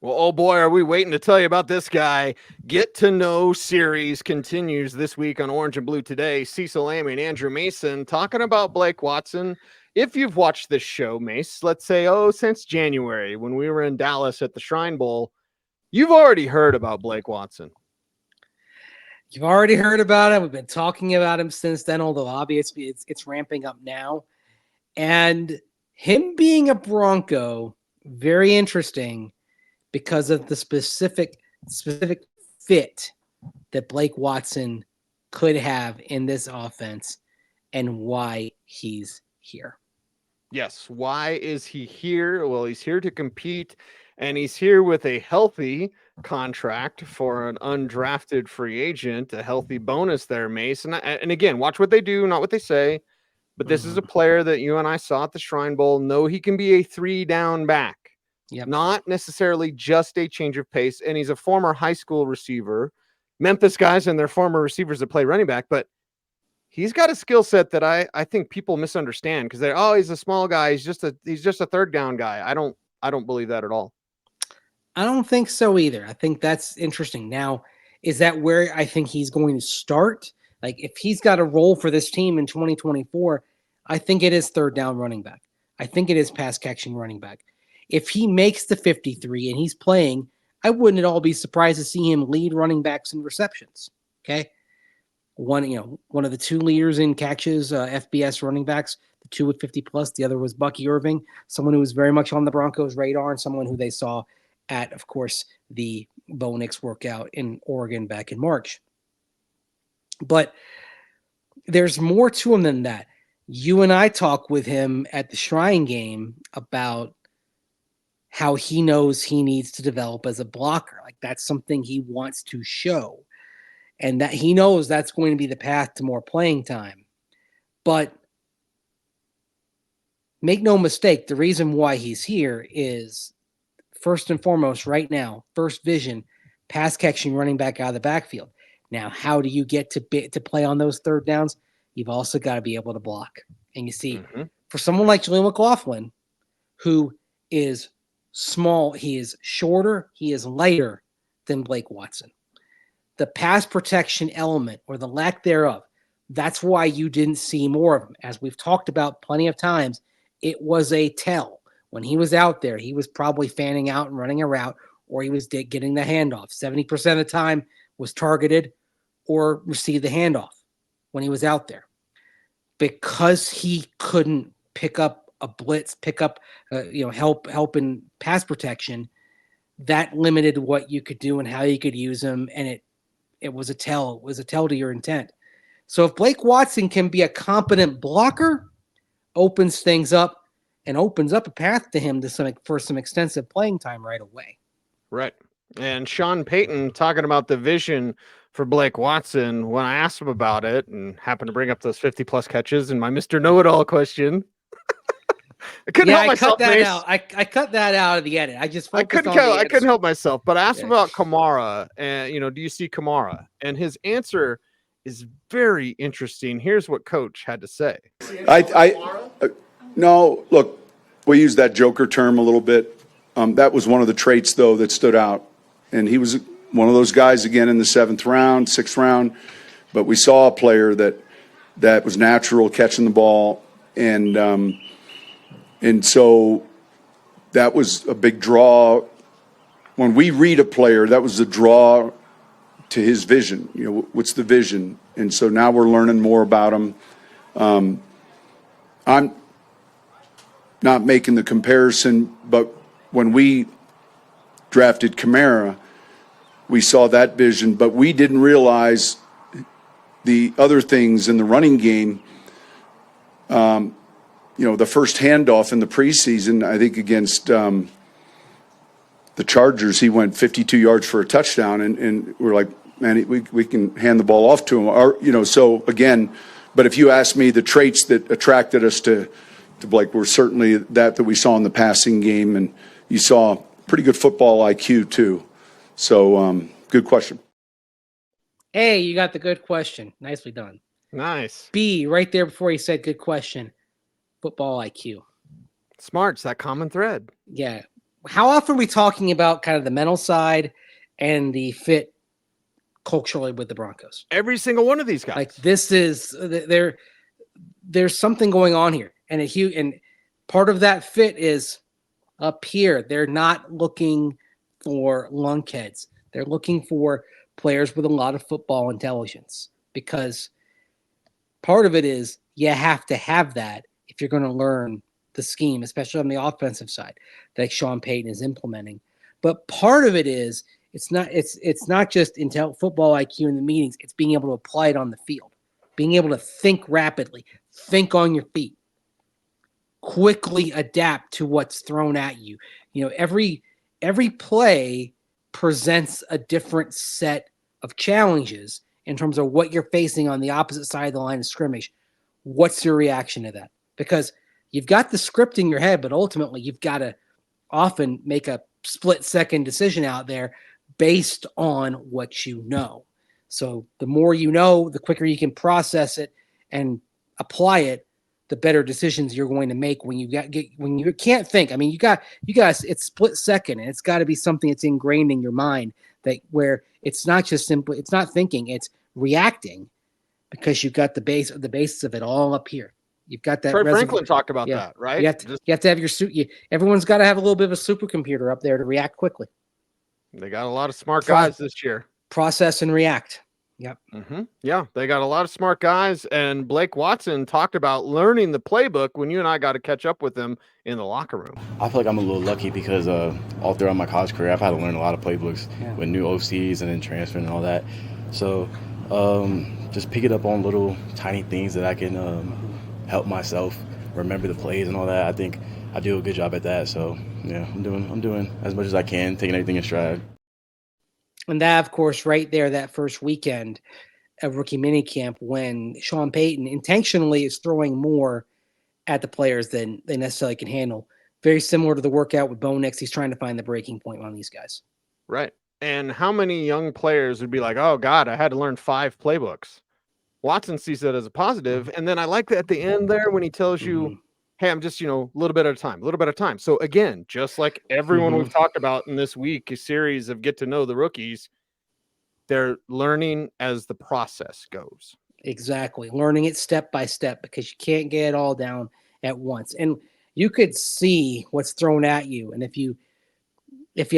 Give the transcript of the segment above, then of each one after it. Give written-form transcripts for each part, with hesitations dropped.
Well, oh boy, are we waiting to tell you about this guy. Get to Know series continues this week on Orange and Blue Today. Cecil, Lammey, and Andrew Mason talking about Blake Watson. If you've watched this show, Mace, let's say, since January when we were in Dallas at the Shrine Bowl, you've already heard about Blake Watson. You've already heard about him. We've been talking about him since then, although obviously it's ramping up now. And him being a Bronco, very interesting because of the specific fit that Blake Watson could have in this offense and why he's here. Yes. Why is he here? Well, he's here to compete, and he's here with a healthy contract for an undrafted free agent, a healthy bonus there, Mace. And again, watch what they do, not what they say. But this is a player that you and I saw at the Shrine Bowl. Know he can be a 3-down back, not necessarily just a change of pace. And he's a former high school receiver. Memphis guys and their former receivers that play running back, but he's got a skill set that I think people misunderstand because they're, he's a small guy. He's just a third down guy. I don't believe that at all. I don't think so either. I think that's interesting. Now, is that where I think he's going to start? Like if he's got a role for this team in 2024, I think it is third down running back. I think it is pass catching running back. If he makes the 53 and he's playing, I wouldn't at all be surprised to see him lead running backs in receptions. Okay. One of the two leaders in catches, FBS running backs, the two with 50 plus, the other was Bucky Irving, someone who was very much on the Broncos radar and someone who they saw at, of course, the Bo Nix workout in Oregon back in March. But there's more to him than that. You and I talked with him at the Shrine game about how he knows he needs to develop as a blocker. Like that's something he wants to show. And that he knows that's going to be the path to more playing time. But make no mistake, the reason why he's here is first and foremost right now, first vision, pass catching running back out of the backfield. Now, how do you get to play on those third downs? You've also got to be able to block. And you see, for someone like Jaleel McLaughlin, who is small, he is shorter, he is lighter than Blake Watson. The pass protection element or the lack thereof, that's why you didn't see more of him. As we've talked about plenty of times, it was a tell. When he was out there, he was probably fanning out and running a route, or he was getting the handoff. 70% of the time was targeted or received the handoff when he was out there. Because he couldn't pick up a blitz, pick up, help in pass protection, that limited what you could do and how you could use him, and it was a tell. It was a tell to your intent. So if Blake Watson can be a competent blocker, opens things up and opens up a path to him for some extensive playing time right away. Right. And Sean Payton talking about the vision for Blake Watson when I asked him about it and happened to bring up those 50 plus catches and my Mr. Know-it-all question. I couldn't help myself. I cut that out of the edit. I couldn't help myself, but I asked him about Kamara and, do you see Kamara? And his answer is very interesting. Here's what Coach had to say. No, look, we use that joker term a little bit. That was one of the traits, though, that stood out. And he was one of those guys again in the 7th round, 6th round. But we saw a player that was natural catching the ball. And so that was a big draw. When we read a player, that was a draw to his vision. What's the vision? And so now we're learning more about him. I'm not making the comparison, but when we drafted Kamara, we saw that vision, but we didn't realize the other things in the running game. The first handoff in the preseason, I think against the Chargers, he went 52 yards for a touchdown, and we're like, man, we can hand the ball off to him. So again, but if you ask me, the traits that attracted us to Blake were certainly that we saw in the passing game, and you saw pretty good football IQ too. So good question. A, you got the good question. Nicely done. Nice. B, right there before he said good question, football IQ. Smart's that common thread. Yeah. how often are we talking about kind of the mental side and the fit culturally with the Broncos? Every single one of these guys. Like this is there's something going on here, and and part of that fit is up here. They're not looking for lunkheads. They're looking for players with a lot of football intelligence, because part of it is you have to have that if you're going to learn the scheme, especially on the offensive side that Sean Payton is implementing. But part of it is it's not just football IQ in the meetings. It's being able to apply it on the field, being able to think rapidly, think on your feet, quickly adapt to what's thrown at you. You know, every play presents a different set of challenges in terms of what you're facing on the opposite side of the line of scrimmage. What's your reaction to that? Because you've got the script in your head, but ultimately you've got to often make a split-second decision out there based on what you know. So the more you know, the quicker you can process it and apply it, the better decisions you're going to make when you can't think. I mean, you guys, it's split second, and it's got to be something that's ingrained in your mind, that where it's not just simply, it's not thinking, it's reacting, because you've got the basis of it all up here. You've got that. Troy Franklin talked about that, right? You have to have your suit. Everyone's got to have a little bit of a supercomputer up there to react quickly. They got a lot of smart guys this year. Process and react. Yep. Mm-hmm. Yeah, they got a lot of smart guys. And Blake Watson talked about learning the playbook when you and I got to catch up with him in the locker room. I feel like I'm a little lucky because all throughout my college career, I've had to learn a lot of playbooks with new OCs and then transferring and all that. So just pick it up on little tiny things that I can help myself remember the plays and all that. I think I do a good job at that. So yeah, I'm doing as much as I can, taking everything in stride. And that, of course, right there, that first weekend of rookie minicamp, when Sean Payton intentionally is throwing more at the players than they necessarily can handle. Very similar to the workout with Bo Nix. He's trying to find the breaking point on these guys. Right. And how many young players would be like, oh, God, I had to learn 5 playbooks? Watson sees that as a positive. And then I like that at the end there when he tells you, hey, I'm just, a little bit at a time. So again, just like everyone we've talked about in this week, a series of get to know the rookies, they're learning as the process goes. Exactly. Learning it step by step, because you can't get it all down at once. And you could see what's thrown at you. And if you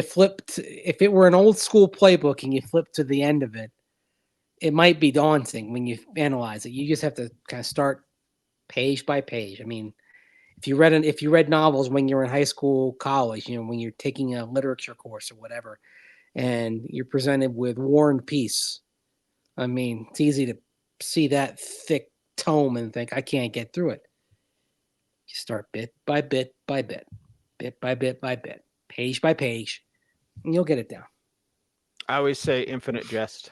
flipped, if it were an old school playbook and you flip to the end of it, it might be daunting when you analyze it. You just have to kind of start page by page. I mean, if you read novels when you're in high school, college, when you're taking a literature course or whatever, and you're presented with War and Peace, I mean, it's easy to see that thick tome and think, I can't get through it. You start bit by bit by bit, bit by bit by bit, page by page, and you'll get it down. I always say infinite jest.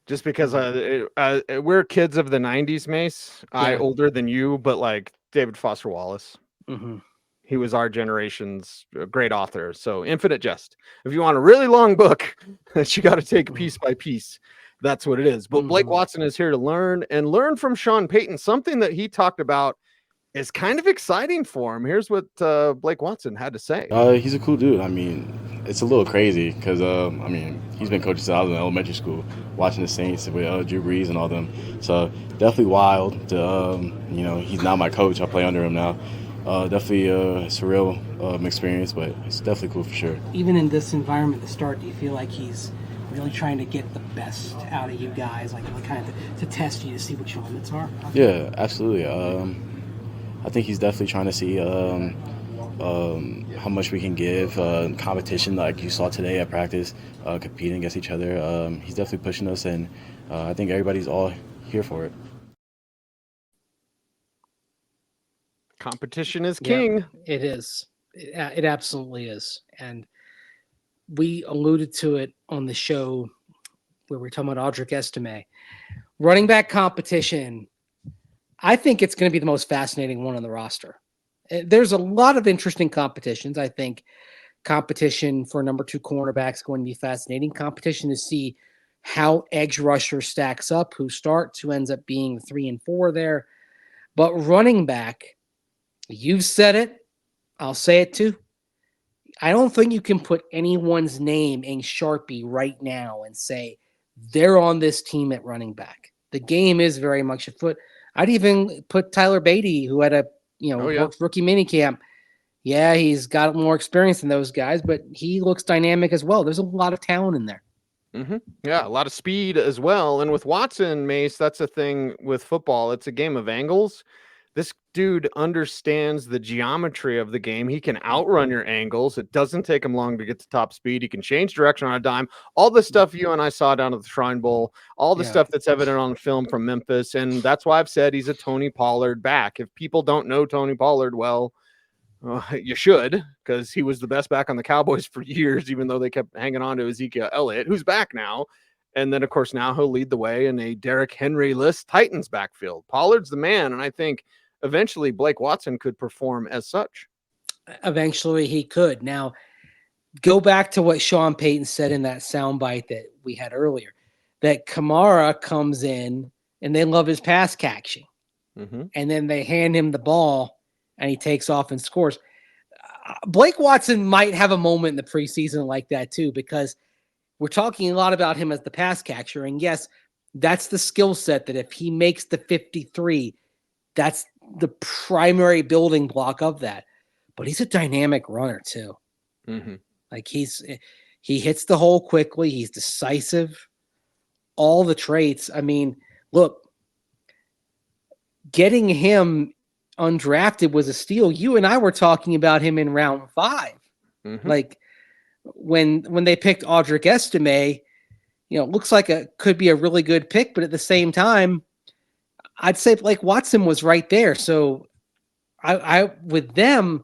Just because we're kids of the 90s, Mace. Yeah. I older than you, but like David Foster Wallace. Mm-hmm. He was our generation's great author. So infinite jest. If you want a really long book that you got to take piece by piece, that's what it is. But Blake Watson is here to learn from Sean Payton. Something that he talked about is kind of exciting for him. Here's what Blake Watson had to say. He's a cool dude. I mean, it's a little crazy because, he's been coaching since I was in elementary school, watching the Saints with Drew Brees and all them. So definitely wild to, he's now my coach. I play under him now. Definitely a surreal experience, but it's definitely cool for sure. Even in this environment to start, do you feel like he's really trying to get the best out of you guys, like kind of to test you to see what your limits are? Yeah, absolutely. I think he's definitely trying to see how much we can give, competition like you saw today at practice, competing against each other. He's definitely pushing us, and I think everybody's all here for it. Competition is king. Yeah, it is. It absolutely is. And we alluded to it on the show where we're talking about Audric Estime. Running back competition, I think it's going to be the most fascinating one on the roster. There's a lot of interesting competitions. I think competition for number 2 cornerback is going to be fascinating. Competition to see how edge rusher stacks up, who starts, who ends up being 3 and 4 there. But running back, you've said it. I'll say it too. I don't think you can put anyone's name in Sharpie right now and say they're on this team at running back. The game is very much afoot. I'd even put Tyler Beatty, who had a worked rookie minicamp. Yeah, he's got more experience than those guys, but he looks dynamic as well. There's a lot of talent in there. Mm-hmm. Yeah, a lot of speed as well. And with Watson, Mace, that's a thing with football. It's a game of angles. This dude understands the geometry of the game. He can outrun your angles. It doesn't take him long to get to top speed. He can change direction on a dime. All the stuff you and I saw down at the Shrine Bowl, all the stuff that's evident on the film from Memphis. And that's why I've said he's a Tony Pollard back. If people don't know Tony Pollard, well, you should, because he was the best back on the Cowboys for years, even though they kept hanging on to Ezekiel Elliott, who's back now. And then, of course, now he'll lead the way in a Derrick Henry-less Titans backfield. Pollard's the man, and I think eventually Blake Watson could perform as such. Eventually he could. Now, go back to what Sean Payton said in that soundbite that we had earlier, that Kamara comes in and they love his pass catching. Mm-hmm. And then they hand him the ball and he takes off and scores. Blake Watson might have a moment in the preseason like that too, because we're talking a lot about him as the pass catcher. And yes, that's the skill set that if he makes the 53, that's the primary building block of that. But he's a dynamic runner too. Mm-hmm. Like he hits the hole quickly. He's decisive. All the traits. I mean, look, getting him undrafted was a steal. You and I were talking about him in round 5. Mm-hmm. Like when they picked Audric Estime, it looks like could be a really good pick, but at the same time, I'd say Blake Watson was right there. So I with them,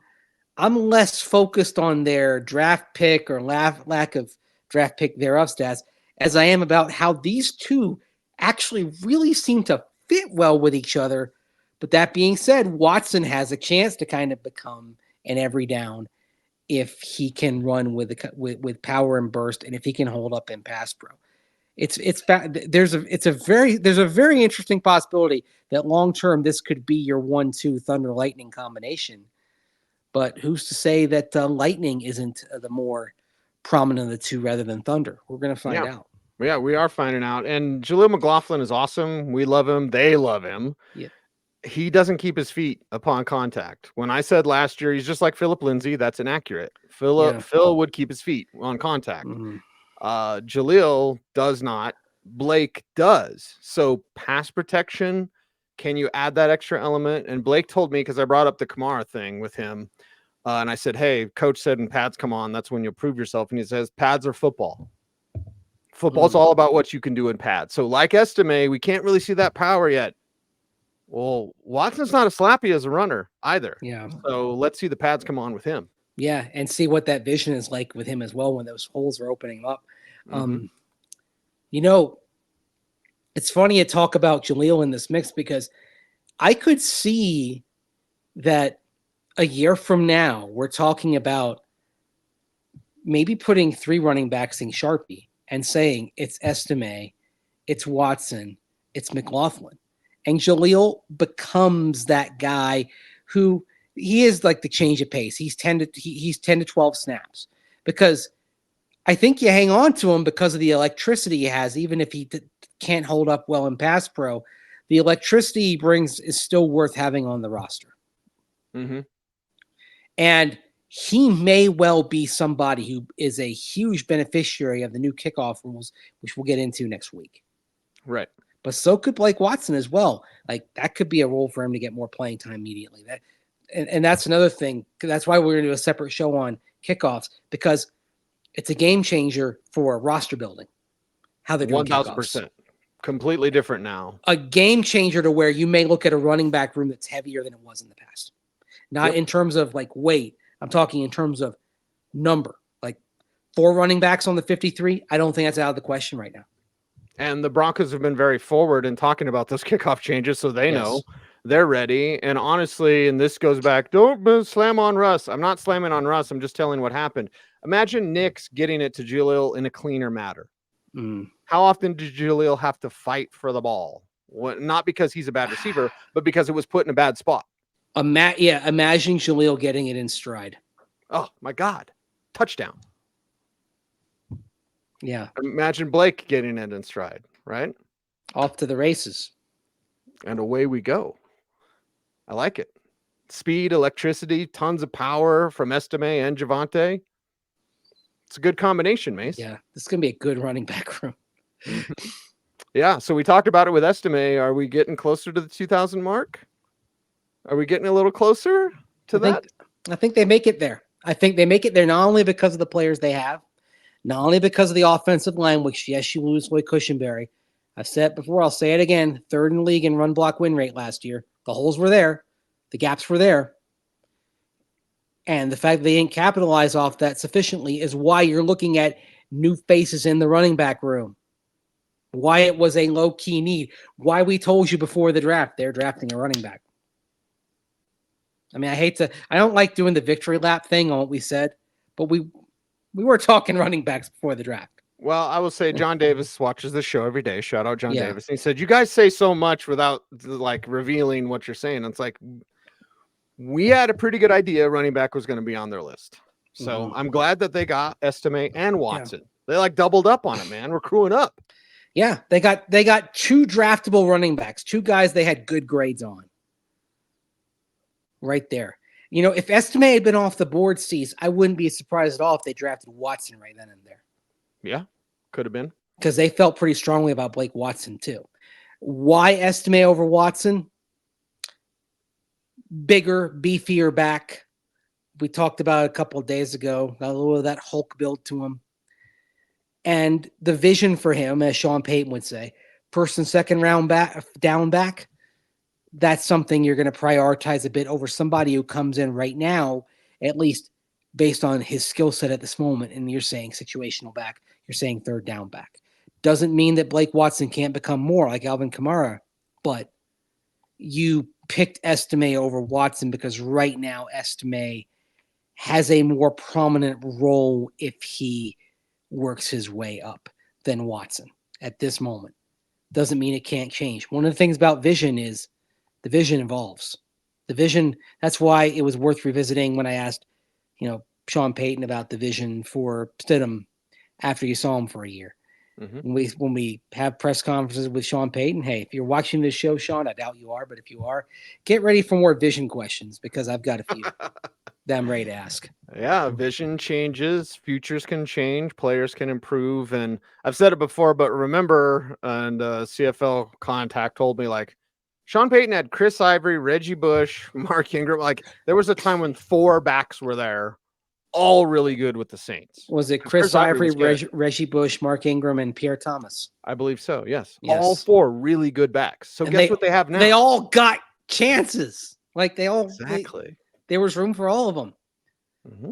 I'm less focused on their draft pick or lack of draft pick thereof stats as I am about how these two actually really seem to fit well with each other. But that being said, Watson has a chance to kind of become an every down if he can run with power and burst, and if he can hold up in pass pro. There's a very interesting possibility that long term this could be your 1-2 Thunder Lightning combination. But who's to say that Lightning isn't the more prominent of the two rather than Thunder? We're going to find out. Yeah, we are finding out. And Jaleel McLaughlin is awesome. We love him. They love him. Yeah. He doesn't keep his feet upon contact. When I said last year he's just like Philip Lindsay, that's inaccurate. Phil would keep his feet on contact. Mm-hmm. Jaleel does not. Blake does. So pass protection, can you add that extra element? And Blake told me, because I brought up the Kamara thing with him, and I said, hey, coach said when pads come on, that's when you'll prove yourself. And he says, pads are football. Football's all about what you can do in pads. So like Estime, we can't really see that power yet. Well, Watson's not as slappy as a runner either. Yeah. So let's see the pads come on with him. Yeah, and see what that vision is like with him as well when those holes are opening up. Mm-hmm. It's funny to talk about Jaleel in this mix because I could see that a year from now we're talking about maybe putting 3 running backs in Sharpie and saying it's Estime, it's Watson, it's McLaughlin. And Jaleel becomes that guy who he is like the change of pace. He's 10 to 12 snaps because I think you hang on to him because of the electricity he has, even if he can't hold up well in pass pro. The electricity he brings is still worth having on the roster. Mm-hmm. And he may well be somebody who is a huge beneficiary of the new kickoff rules, which we'll get into next week. Right. But so could Blake Watson as well. Like that could be a role for him to get more playing time immediately. And that's another thing. That's why we're going to do a separate show on kickoffs, because it's a game changer for roster building. How they're doing 1,000%. Completely different now. A game changer to where you may look at a running back room that's heavier than it was in the past. Not in terms of like weight. I'm talking in terms of number. Like 4 running backs on the 53. I don't think that's out of the question right now. And the Broncos have been very forward in talking about those kickoff changes, so they know they're ready. And honestly, and this goes back, don't slam on Russ. I'm not slamming on Russ. I'm just telling what happened. Imagine Nick's getting it to Jaleel in a cleaner manner. How often did Jaleel have to fight for the ball? Not because he's a bad receiver, but because it was put in a bad spot. Imagine Jaleel getting it in stride. Oh, my God. touchdown. Yeah. Imagine Blake getting it in stride, right? Off to the races. And away we go. I like it. Speed, electricity, tons of power from Estime and Javonte. It's a good combination, Mace. Yeah. This is going to be a good running back room. Yeah. So we talked about it with Estime. Are we getting closer to the 2,000 mark? Are we getting a little closer to that? I think they make it there. I think they make it there not only because of the players they have, not only because of the offensive line, which, yes, you lose Lloyd Cushenberry. I've said it before, I'll say it again. 3rd in the league in run block win rate last year. The holes were there. The gaps were there. And the fact that they didn't capitalize off that sufficiently is why you're looking at new faces in the running back room. Why it was a low-key need. Why we told you before the draft they're drafting a running back. I mean, I don't like doing the victory lap thing on what we said, but we were talking running backs before the draft. Well, I will say John Davis watches the show every day. Shout out John Yeah. Davis. And he said, you guys say so much without like revealing what you're saying. It's like, we had a pretty good idea running back was going to be on their list. So I'm glad that they got Estime and Watson. They like doubled up on it, man. We're crewing up. Yeah, they got 2 draftable running backs, 2 guys they had good grades on. Right there. You know, if Estime had been off the board, Cease, I wouldn't be surprised at all if they drafted Watson right then and there. Yeah, could have been. Because they felt pretty strongly about Blake Watson, too. Why Estime over Watson? Bigger, beefier back. We talked about it a couple of days ago. Got a little of that Hulk build to him. And the vision for him, as Sean Payton would say, first and second round back, down back, that's something you're going to prioritize a bit over somebody who comes in right now, at least based on his skill set at this moment. And you're saying situational back, you're saying third down back. Doesn't mean that Blake Watson can't become more like Alvin Kamara, but you picked Estime over Watson because right now Estime has a more prominent role if he works his way up than Watson at this moment. Doesn't mean it can't change. One of the things about vision is the vision evolves. The vision, that's why it was worth revisiting when I asked, Sean Payton about the vision for Stidham after you saw him for a year. Mm-hmm. When we have press conferences with Sean Payton, hey, if you're watching this show, Sean, I doubt you are, but if you are, get ready for more vision questions because I've got a few that I'm ready to ask. Yeah, vision changes, futures can change, players can improve. And I've said it before, but remember, and CFL contact told me, like, Sean Payton had Chris Ivory, Reggie Bush, Mark Ingram. Like, there was a time when 4 backs were there, all really good with the Saints. Was it Chris Ivory, was Reggie Bush, Mark Ingram, and Pierre Thomas? I believe so, yes. Yes. All 4 really good backs. So And guess what they have now? They all got chances. Like, they all Exactly. There was room for all of them. Mm-hmm.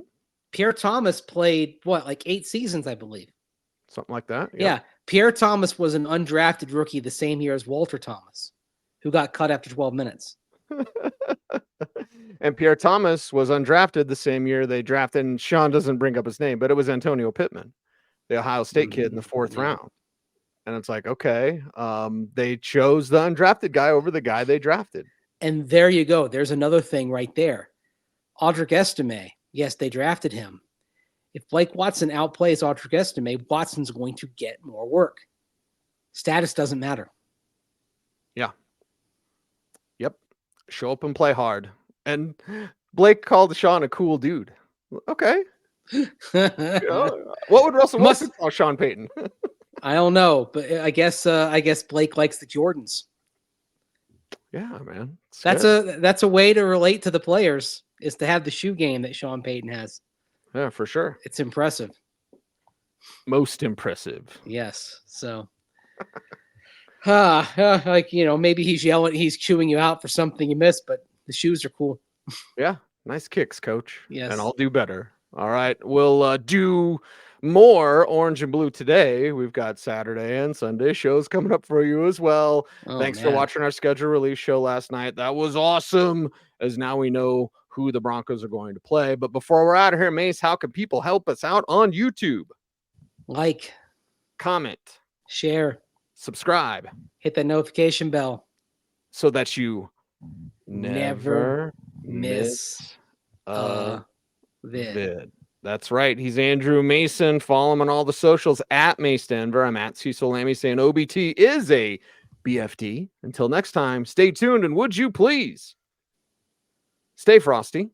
Pierre Thomas played, like 8 seasons, I believe. Something like that. Yep. Yeah. Pierre Thomas was an undrafted rookie the same year as Walter Thomas, who got cut after 12 minutes. And Pierre Thomas was undrafted the same year they drafted, and Sean doesn't bring up his name, but it was Antonio Pittman, the Ohio State kid in the 4th round. And it's like, okay, they chose the undrafted guy over the guy they drafted. And there you go. There's another thing right there. Audric Estime, yes, they drafted him. If Blake Watson outplays Audric Estime, Watson's going to get more work. Status doesn't matter. Yeah. Yep. Show up and play hard. And Blake called Sean a cool dude. Okay. What would Russell Wilson call Sean Payton? I don't know, but I guess Blake likes the Jordans. Yeah, man. That's a way to relate to the players, is to have the shoe game that Sean Payton has. Yeah, for sure. It's impressive. Most impressive. Yes. So maybe he's chewing you out for something you missed, but the shoes are cool. Yeah. Nice kicks, coach. Yes. And I'll do better. All right. We'll do more orange and blue today. We've got Saturday and Sunday shows coming up for you as well. Thanks for watching our schedule release show last night. That was awesome, as now we know who the Broncos are going to play. But before we're out of here, Mace, how can people help us out on YouTube? Like, comment, share, subscribe, hit that notification bell so that you never miss a vid. That's right. He's Andrew Mason. Follow him on all the socials at Mace Denver. I'm at Cecil Lammey saying OBT is a BFD. Until next time, stay tuned and would you please stay frosty.